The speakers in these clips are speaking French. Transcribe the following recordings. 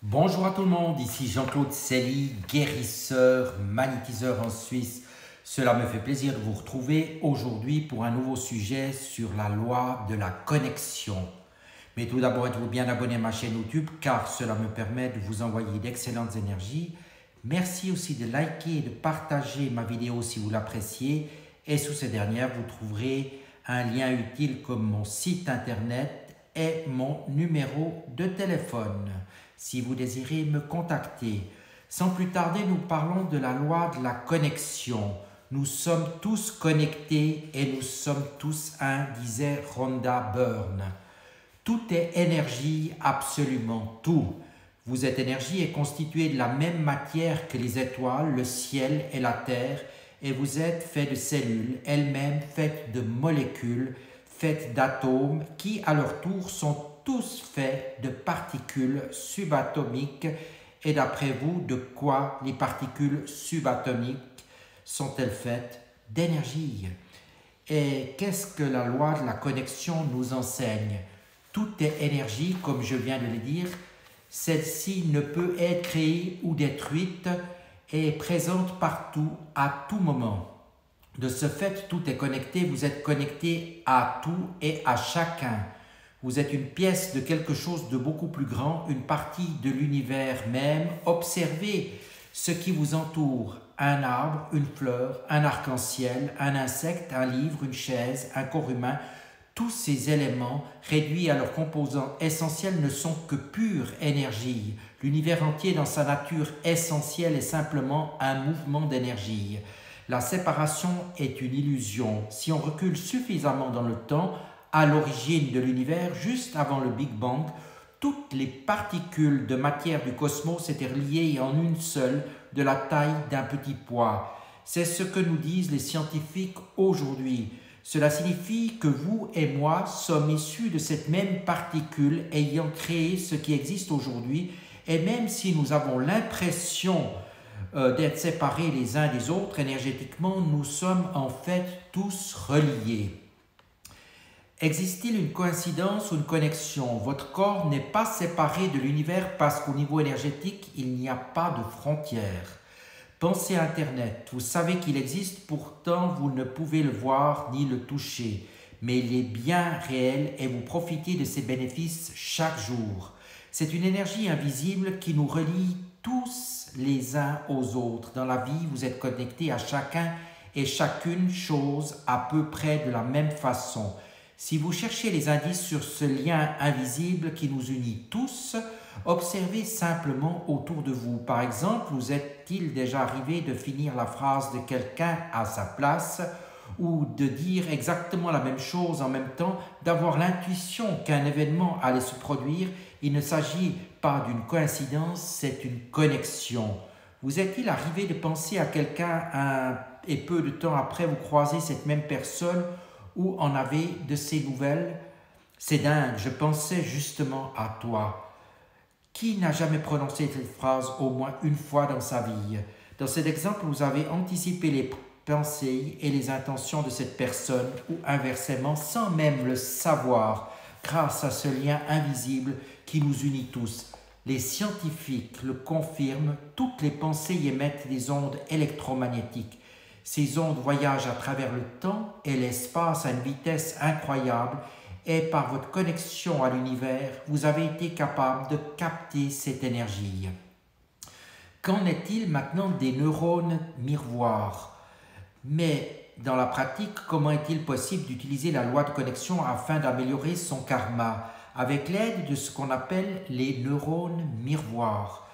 Bonjour à tout le monde, ici Jean-Claude Selly, guérisseur, magnétiseur en Suisse. Cela me fait plaisir de vous retrouver aujourd'hui pour un nouveau sujet sur la loi de la connexion. Mais tout d'abord, êtes-vous bien abonné à ma chaîne YouTube car cela me permet de vous envoyer d'excellentes énergies. Merci aussi de liker et de partager ma vidéo si vous l'appréciez. Et sous ces dernières, vous trouverez un lien utile comme mon site internet et mon numéro de téléphone si vous désirez me contacter. Sans plus tarder, nous parlons de la loi de la connexion. Nous sommes tous connectés et nous sommes tous un, disait Rhonda Byrne. Tout est énergie, absolument tout. Vous êtes énergie et constituée de la même matière que les étoiles, le ciel et la terre, et vous êtes fait de cellules, elles-mêmes faites de molécules, faites d'atomes, qui à leur tour sont tous faits de particules subatomiques. Et d'après vous, de quoi les particules subatomiques sont-elles faites? D'énergie. Et qu'est-ce que la loi de la connexion nous enseigne? Tout est énergie, comme je viens de le dire. Celle-ci ne peut être créée ou détruite et est présente partout, à tout moment. De ce fait, tout est connecté, vous êtes connecté à tout et à chacun. Vous êtes une pièce de quelque chose de beaucoup plus grand, une partie de l'univers même. Observez ce qui vous entoure. Un arbre, une fleur, un arc-en-ciel, un insecte, un livre, une chaise, un corps humain. Tous ces éléments, réduits à leurs composants essentiels, ne sont que pure énergie. L'univers entier, dans sa nature essentielle, est simplement un mouvement d'énergie. La séparation est une illusion. Si on recule suffisamment dans le temps, à l'origine de l'univers, juste avant le Big Bang, toutes les particules de matière du cosmos étaient reliées en une seule, de la taille d'un petit pois. C'est ce que nous disent les scientifiques aujourd'hui. Cela signifie que vous et moi sommes issus de cette même particule ayant créé ce qui existe aujourd'hui, et même si nous avons l'impression d'être séparés les uns des autres énergétiquement, nous sommes en fait tous reliés. Existe-t-il une coïncidence ou une connexion? Votre corps n'est pas séparé de l'univers parce qu'au niveau énergétique, il n'y a pas de frontières. Pensez à Internet. Vous savez qu'il existe, pourtant vous ne pouvez le voir ni le toucher. Mais il est bien réel et vous profitez de ses bénéfices chaque jour. C'est une énergie invisible qui nous relie tous les uns aux autres. Dans la vie, vous êtes connectés à chacun et chacune chose à peu près de la même façon. Si vous cherchez les indices sur ce lien invisible qui nous unit tous, observez simplement autour de vous. Par exemple, vous est-il déjà arrivé de finir la phrase de quelqu'un à sa place ou de dire exactement la même chose en même temps, d'avoir l'intuition qu'un événement allait se produire? Il ne s'agit pas d'une coïncidence, c'est une connexion. Vous est-il arrivé de penser à quelqu'un et peu de temps après vous croisez cette même personne ou en avez de ces nouvelles? C'est dingue, je pensais justement à toi. Qui n'a jamais prononcé cette phrase au moins une fois dans sa vie? Dans cet exemple, vous avez anticipé les pensées et les intentions de cette personne ou inversement sans même le savoir grâce à ce lien invisible qui nous unit tous. Les scientifiques le confirment, toutes les pensées émettent des ondes électromagnétiques. Ces ondes voyagent à travers le temps et l'espace à une vitesse incroyable et par votre connexion à l'univers, vous avez été capable de capter cette énergie. Qu'en est-il maintenant des neurones miroirs? Mais dans la pratique, comment est-il possible d'utiliser la loi de connexion afin d'améliorer son karma avec l'aide de ce qu'on appelle les neurones miroirs?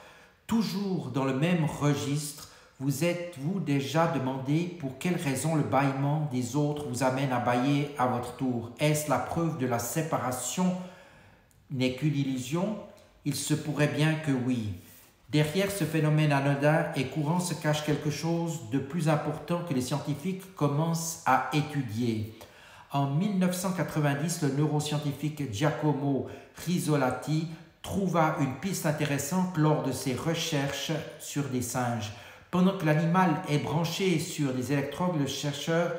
Toujours dans le même registre, vous êtes-vous déjà demandé pour quelle raison le bâillement des autres vous amène à bâiller à votre tour? Est-ce la preuve de la séparation n'est qu'une illusion? Il se pourrait bien que oui. Derrière ce phénomène anodin et courant se cache quelque chose de plus important que les scientifiques commencent à étudier. En 1990, le neuroscientifique Giacomo Rizzolatti trouva une piste intéressante lors de ses recherches sur des singes. Pendant que l'animal est branché sur des électrodes, le chercheur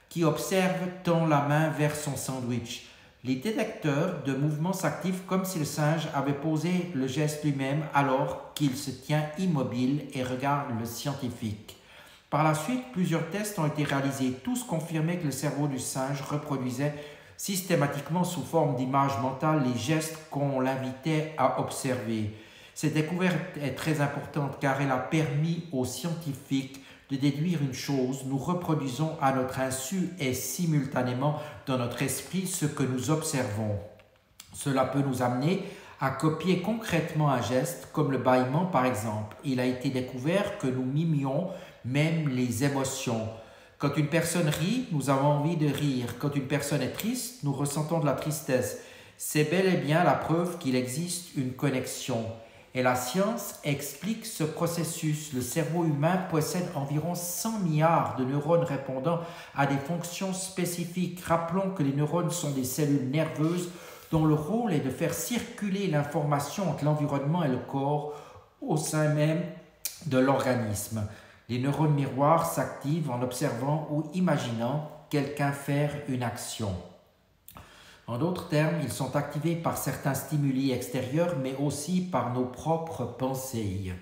qui observe tend la main vers son sandwich. Les détecteurs de mouvements s'activent comme si le singe avait posé le geste lui-même alors qu'il se tient immobile et regarde le scientifique. Par la suite, plusieurs tests ont été réalisés. Tous confirmaient que le cerveau du singe reproduisait systématiquement sous forme d'images mentales les gestes qu'on l'invitait à observer. Cette découverte est très importante car elle a permis aux scientifiques de déduire une chose: nous reproduisons à notre insu et simultanément dans notre esprit ce que nous observons. Cela peut nous amener à copier concrètement un geste, comme le bâillement par exemple. Il a été découvert que nous mimions même les émotions. Quand une personne rit, nous avons envie de rire. Quand une personne est triste, nous ressentons de la tristesse. C'est bel et bien la preuve qu'il existe une connexion. Et la science explique ce processus. Le cerveau humain possède environ 100 milliards de neurones répondant à des fonctions spécifiques. Rappelons que les neurones sont des cellules nerveuses dont le rôle est de faire circuler l'information entre l'environnement et le corps au sein même de l'organisme. Les neurones miroirs s'activent en observant ou imaginant quelqu'un faire une action. En d'autres termes, ils sont activés par certains stimuli extérieurs, mais aussi par nos propres pensées.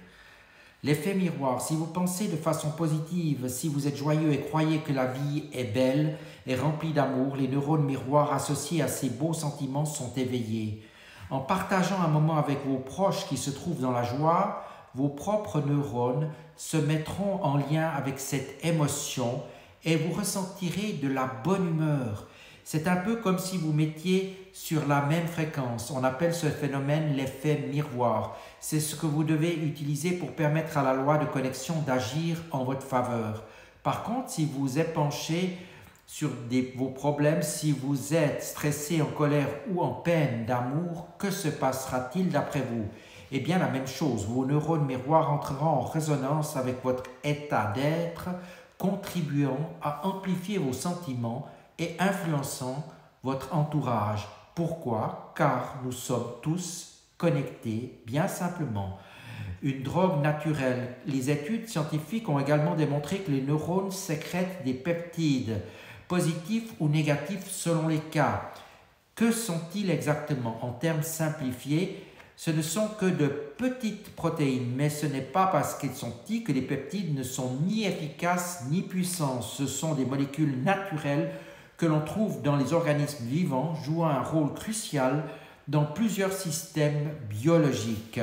L'effet miroir: si vous pensez de façon positive, si vous êtes joyeux et croyez que la vie est belle et remplie d'amour, les neurones miroirs associés à ces beaux sentiments sont éveillés. En partageant un moment avec vos proches qui se trouvent dans la joie, vos propres neurones se mettront en lien avec cette émotion et vous ressentirez de la bonne humeur. C'est un peu comme si vous mettiez sur la même fréquence. On appelle ce phénomène l'effet miroir. C'est ce que vous devez utiliser pour permettre à la loi de connexion d'agir en votre faveur. Par contre, si vous épanchez sur vos problèmes, si vous êtes stressé, en colère ou en peine d'amour, que se passera-t-il d'après vous? Eh bien, la même chose. Vos neurones miroirs entreront en résonance avec votre état d'être, contribuant à amplifier vos sentiments et influençant votre entourage. Pourquoi? Car nous sommes tous connectés, bien simplement. Une drogue naturelle. Les études scientifiques ont également démontré que les neurones sécrètent des peptides, positifs ou négatifs selon les cas. Que sont-ils exactement? En termes simplifiés, ce ne sont que de petites protéines, mais ce n'est pas parce qu'ils sont petits que les peptides ne sont ni efficaces ni puissants. Ce sont des molécules naturelles que l'on trouve dans les organismes vivants, jouant un rôle crucial dans plusieurs systèmes biologiques.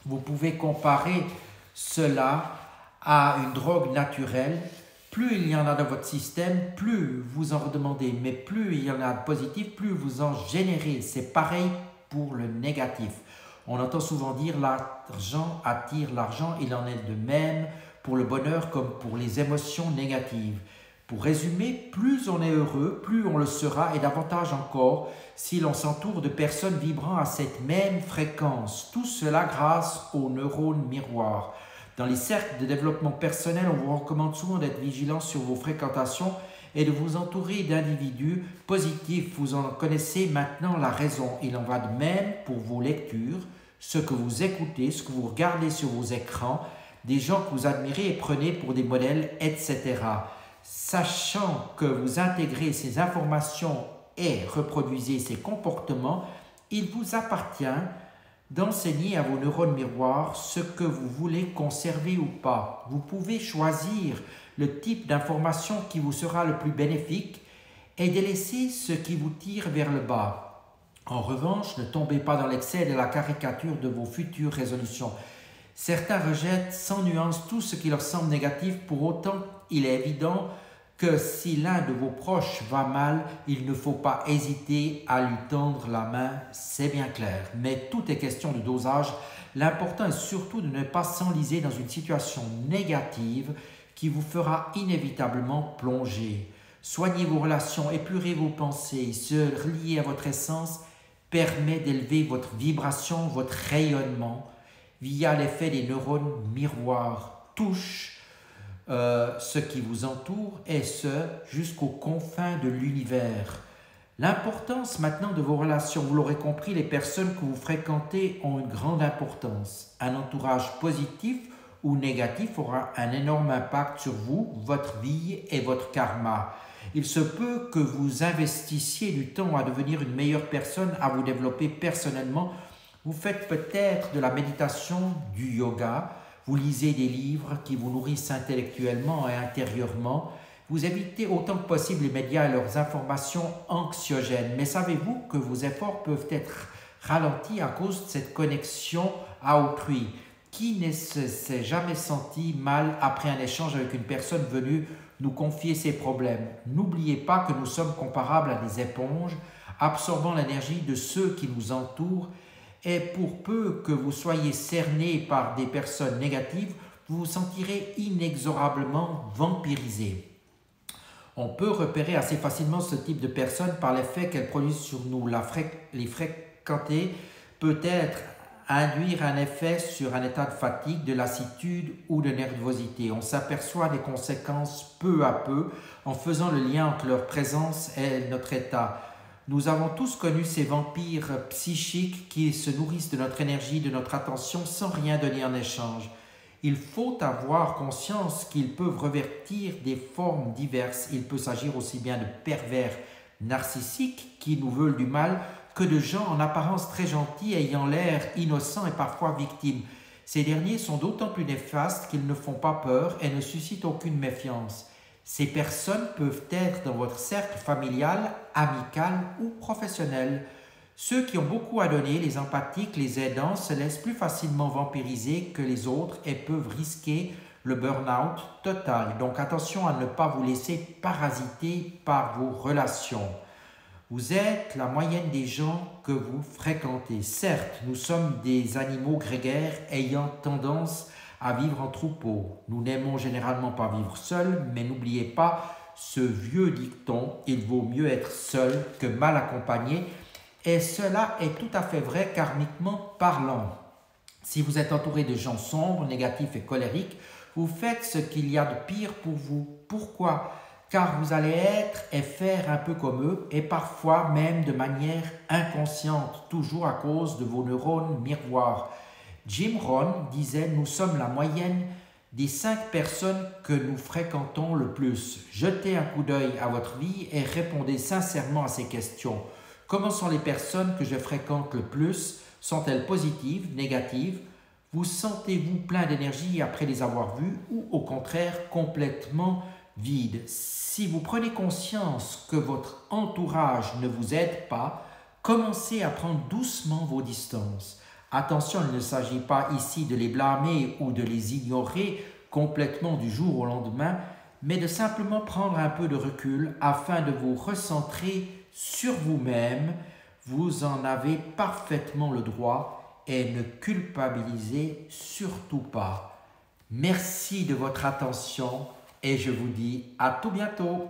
Vous pouvez comparer cela à une drogue naturelle. Plus il y en a dans votre système, plus vous en redemandez, mais plus il y en a de positif, plus vous en générez. C'est pareil pour le négatif. On entend souvent dire l'argent attire l'argent. Il en est de même pour le bonheur comme pour les émotions négatives. Pour résumer, plus on est heureux, plus on le sera, et davantage encore si l'on s'entoure de personnes vibrant à cette même fréquence. Tout cela grâce aux neurones miroirs. Dans les cercles de développement personnel, on vous recommande souvent d'être vigilant sur vos fréquentations et de vous entourer d'individus positifs. Vous en connaissez maintenant la raison. Il en va de même pour vos lectures, ce que vous écoutez, ce que vous regardez sur vos écrans, des gens que vous admirez et prenez pour des modèles, etc. Sachant que vous intégrez ces informations et reproduisez ces comportements, il vous appartient d'enseigner à vos neurones miroirs ce que vous voulez conserver ou pas. Vous pouvez choisir le type d'information qui vous sera le plus bénéfique et délaisser ce qui vous tire vers le bas. En revanche, ne tombez pas dans l'excès de la caricature de vos futures résolutions. Certains rejettent sans nuance tout ce qui leur semble négatif. Pour autant, il est évident que si l'un de vos proches va mal, il ne faut pas hésiter à lui tendre la main, c'est bien clair. Mais tout est question de dosage. L'important est surtout de ne pas s'enliser dans une situation négative qui vous fera inévitablement plonger. Soignez vos relations, épurez vos pensées, se relier à votre essence permet d'élever votre vibration, votre rayonnement via l'effet des neurones miroirs. Touche ce qui vous entoure et ce jusqu'aux confins de l'univers. L'importance maintenant de vos relations, vous l'aurez compris, les personnes que vous fréquentez ont une grande importance. Un entourage positif ou négatif aura un énorme impact sur vous, votre vie et votre karma. Il se peut que vous investissiez du temps à devenir une meilleure personne, à vous développer personnellement. Vous faites peut-être de la méditation, du yoga, vous lisez des livres qui vous nourrissent intellectuellement et intérieurement. Vous évitez autant que possible les médias et leurs informations anxiogènes. Mais savez-vous que vos efforts peuvent être ralentis à cause de cette connexion à autrui? Qui ne s'est jamais senti mal après un échange avec une personne venue nous confier ses problèmes? N'oubliez pas que nous sommes comparables à des éponges, absorbant l'énergie de ceux qui nous entourent, et pour peu que vous soyez cerné par des personnes négatives, vous vous sentirez inexorablement vampirisé. On peut repérer assez facilement ce type de personnes par l'effet qu'elles produisent sur nous. Les fréquenter peut-être induire un effet sur un état de fatigue, de lassitude ou de nervosité. On s'aperçoit des conséquences peu à peu en faisant le lien entre leur présence et notre état. Nous avons tous connu ces vampires psychiques qui se nourrissent de notre énergie, de notre attention sans rien donner en échange. Il faut avoir conscience qu'ils peuvent revêtir des formes diverses. Il peut s'agir aussi bien de pervers narcissiques qui nous veulent du mal que de gens en apparence très gentils ayant l'air innocents et parfois victimes. Ces derniers sont d'autant plus néfastes qu'ils ne font pas peur et ne suscitent aucune méfiance. Ces personnes peuvent être dans votre cercle familial, amical ou professionnel. Ceux qui ont beaucoup à donner, les empathiques, les aidants, se laissent plus facilement vampiriser que les autres et peuvent risquer le burn-out total. Donc attention à ne pas vous laisser parasiter par vos relations. Vous êtes la moyenne des gens que vous fréquentez. Certes, nous sommes des animaux grégaires ayant tendance à vivre en troupeau. Nous n'aimons généralement pas vivre seuls, mais n'oubliez pas ce vieux dicton, il vaut mieux être seul que mal accompagné. Et cela est tout à fait vrai karmiquement parlant. Si vous êtes entouré de gens sombres, négatifs et colériques, vous faites ce qu'il y a de pire pour vous. Pourquoi ? Car vous allez être et faire un peu comme eux, et parfois même de manière inconsciente, toujours à cause de vos neurones miroirs. Jim Rohn disait « Nous sommes la moyenne des 5 personnes que nous fréquentons le plus. Jetez un coup d'œil à votre vie et répondez sincèrement à ces questions. Comment sont les personnes que je fréquente le plus? Sont-elles positives, négatives? Vous sentez-vous plein d'énergie après les avoir vues ou au contraire complètement vide? Si vous prenez conscience que votre entourage ne vous aide pas, commencez à prendre doucement vos distances. Attention, il ne s'agit pas ici de les blâmer ou de les ignorer complètement du jour au lendemain, mais de simplement prendre un peu de recul afin de vous recentrer sur vous-même. Vous en avez parfaitement le droit et ne culpabilisez surtout pas. Merci de votre attention et je vous dis à tout bientôt.